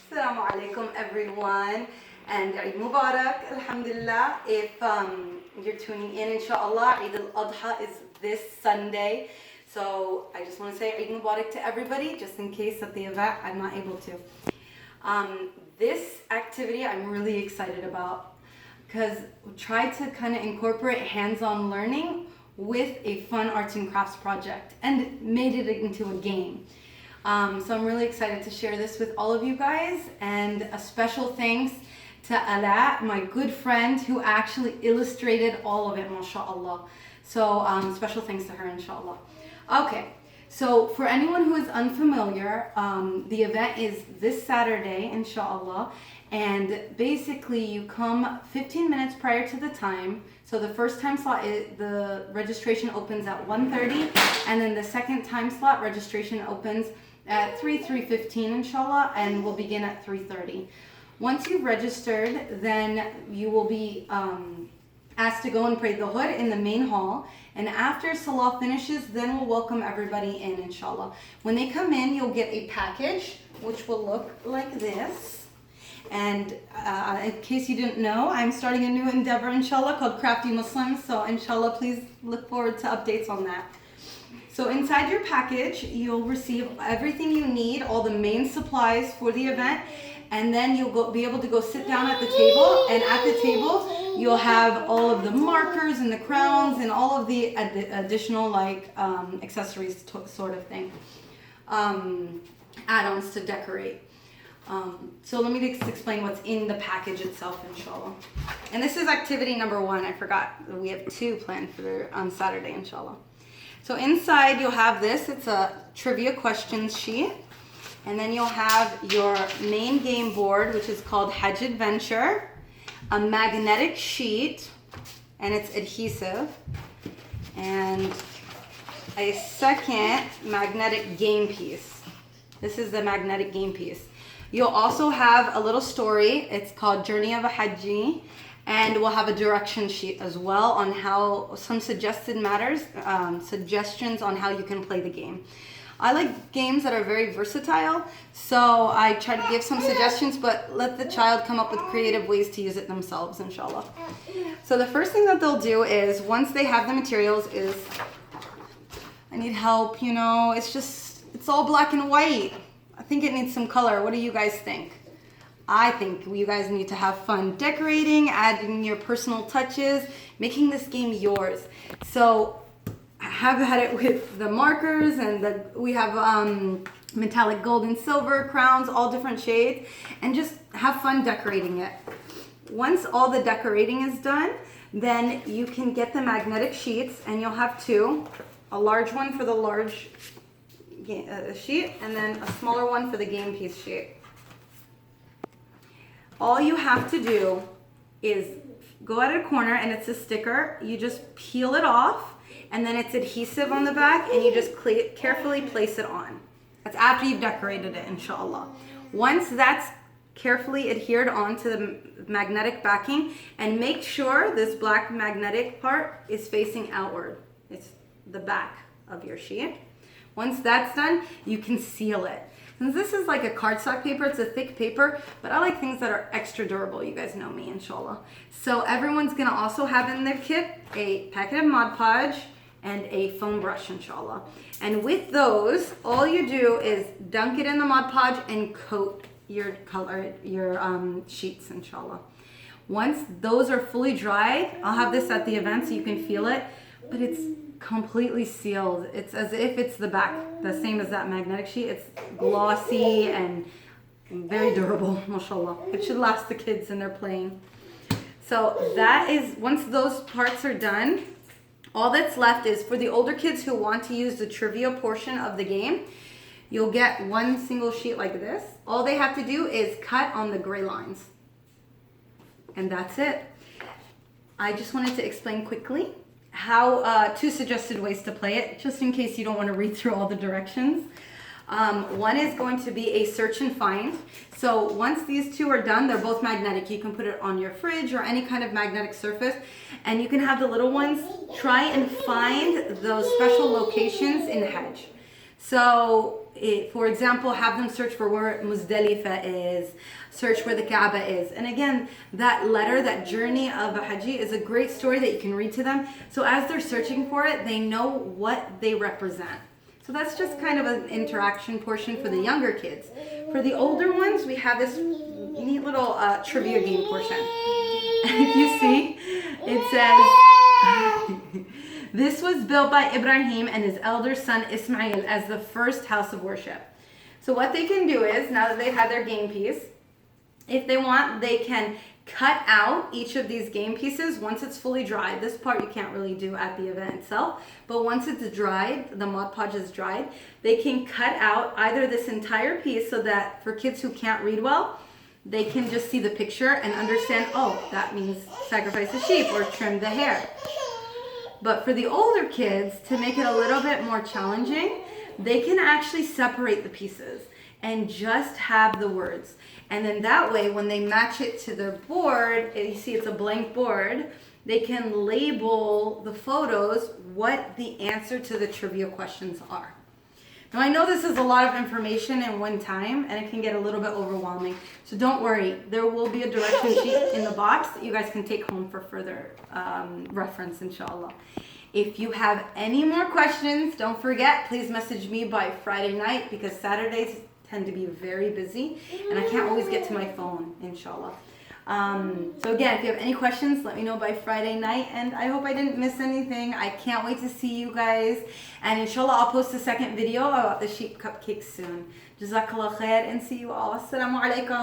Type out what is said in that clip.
Assalamu alaikum everyone, and Eid Mubarak, alhamdulillah. If you're tuning in, inshallah, Eid Al Adha is this Sunday. So I just want to say Eid Mubarak to everybody, just in case at the event I'm not able to. This activity I'm really excited about because we tried to kind of incorporate hands-on learning with a fun arts and crafts project and made it into a game. So I'm really excited to share this with all of you guys, and a special thanks to Ala, my good friend who actually illustrated all of it, mashallah. So special thanks to her, inshallah. Okay, so for anyone who is unfamiliar, the event is this Saturday, inshallah, and basically you come 15 minutes prior to the time. So the first time slot, the registration opens at 1:30, and then the second time slot registration opens at 3:15 inshallah, and we'll begin at 3:30. Once you've registered, then you will be asked to go and pray the Dhuhr in the main hall, and after Salah finishes, then we'll welcome everybody in, inshallah. When they come in, you'll get a package which will look like this. And in case you didn't know, I'm starting a new endeavor, inshallah, called Crafty Muslims. So inshallah, please look forward to updates on that. So inside your package, you'll receive everything you need, all the main supplies for the event, and then you'll be able to go sit down at the table, and at the table, you'll have all of the markers and the crowns and all of the additional accessories sort of thing, add-ons to decorate. So let me just explain what's in the package itself, inshallah. And this is activity number 1. I forgot we have 2 planned for on Saturday, inshallah. So inside you'll have this, it's a trivia questions sheet. And then you'll have your main game board, which is called Eid Adventure, a magnetic sheet, and it's adhesive, and a second magnetic game piece. This is the magnetic game piece. You'll also have a little story, it's called Journey of a Hajji. And we'll have a direction sheet as well on how some suggestions on how you can play the game. I like games that are very versatile, so I try to give some suggestions, but let the child come up with creative ways to use it themselves, inshallah. So the first thing that they'll do is, once they have the materials, is, I need help, it's all black and white. I think it needs some color. What do you guys think? I think you guys need to have fun decorating, adding your personal touches, making this game yours. So I have had it with the markers, and we have metallic gold and silver crowns, all different shades, and just have fun decorating it. Once all the decorating is done, then you can get the magnetic sheets, and you'll have 2, a large one for the large sheet, and then a smaller one for the game piece sheet. All you have to do is go at a corner, and it's a sticker. You just peel it off, and then it's adhesive on the back, and you just carefully place it on. That's after you've decorated it, inshallah. Once that's carefully adhered onto the magnetic backing, and make sure this black magnetic part is facing outward. It's the back of your sheet. Once that's done, you can seal it. Since this is like a cardstock paper, it's a thick paper, but I like things that are extra durable. You guys know me, inshallah. So everyone's gonna also have in their kit a packet of Mod Podge and a foam brush, inshallah. And with those, all you do is dunk it in the Mod Podge and coat your sheets, inshallah. Once those are fully dried, I'll have this at the event so you can feel it, but it's completely sealed. It's as if it's the back, the same as that magnetic sheet. It's glossy and very durable, mashallah. It should last the kids and they're playing. So that is, once those parts are done, all that's left is for the older kids who want to use the trivia portion of the game, you'll get 1 single sheet like this. All they have to do is cut on the gray lines. And that's it. I just wanted to explain quickly how 2 suggested ways to play it, just in case you don't want to read through all the directions. One is going to be a search and find. So once these 2 are done, they're both magnetic. You can put it on your fridge or any kind of magnetic surface, and you can have the little ones try and find those special locations in the hedge. So For example, have them search for where Muzdalifa is, search where the Kaaba is. And again, that letter, that journey of a Haji is a great story that you can read to them. So as they're searching for it, they know what they represent. So that's just kind of an interaction portion for the younger kids. For the older ones, we have this neat little trivia game portion. And if you see, it says, this was built by Ibrahim and his elder son Ismail as the first house of worship. So what they can do is, now that they've had their game piece, if they want, they can cut out each of these game pieces once it's fully dried. This part you can't really do at the event itself, but once it's dried, the Mod Podge is dried, they can cut out either this entire piece so that for kids who can't read well, they can just see the picture and understand, oh, that means sacrifice a sheep or trim the hair. But for the older kids, to make it a little bit more challenging, they can actually separate the pieces and just have the words. And then that way, when they match it to their board, you see it's a blank board, they can label the photos what the answer to the trivia questions are. Now I know this is a lot of information in one time and it can get a little bit overwhelming. So don't worry, there will be a direction sheet in the box that you guys can take home for further reference, inshallah. If you have any more questions, don't forget, please message me by Friday night because Saturdays tend to be very busy and I can't always get to my phone, inshallah. So again, if you have any questions, let me know by Friday night, and I hope I didn't miss anything. I can't wait to see you guys, and inshallah I'll post a second video about the sheep cupcakes soon. Jazakallah khair, and see you all. Assalamu alaikum.